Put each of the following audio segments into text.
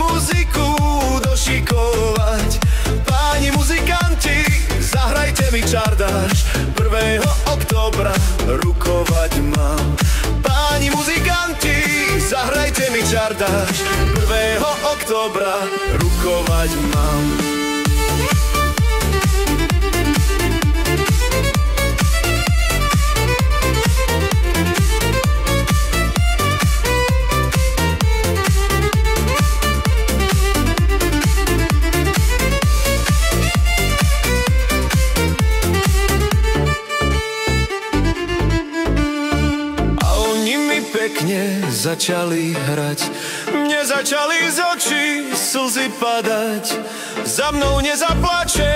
muziku došikovať. Páni muzikanti, zahrajte mi čardáš, 1. októbra rukovať mám. Páni muzikanti, zahrajte mi čardáš, 1. októbra rukovať mám. Pekne začali hrať, mne začali z očí slzy padať. Za mnou nezaplače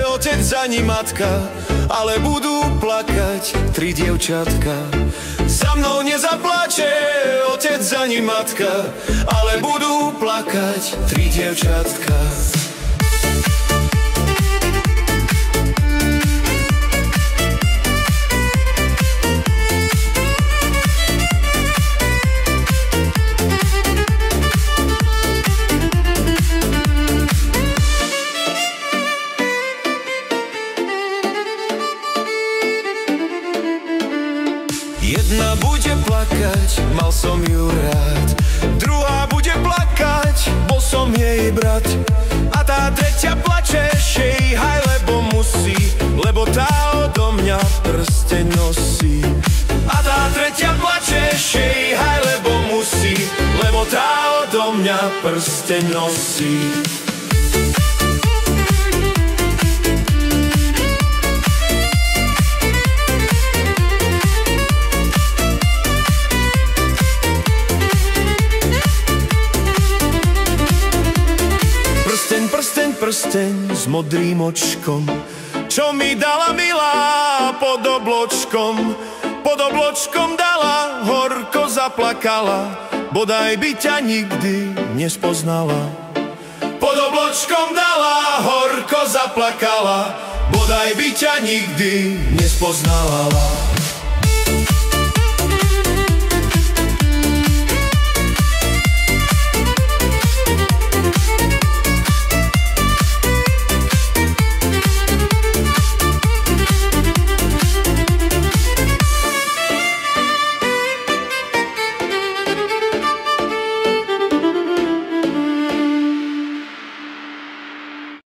otec ani matka, ale budú plakať 3 dievčatka. Za mnou nezaplače otec ani matka, ale budú plakať 3 dievčatka. Jedna bude plakať, mal som ju rád. Druhá bude plakať, bol som jej brat. A tá tretia plače, šejhaj, lebo musí, lebo tá odo mňa prsteň nosí. A tá tretia plače, šejhaj, lebo musí, lebo tá odo mňa prsteň nosí. Prsteň s modrým očkom, čo mi dala milá pod obločkom. Pod obločkom dala, horko zaplakala, bodaj by ťa nikdy nespoznala. Pod obločkom dala, horko zaplakala, bodaj by ťa nikdy nespoznala.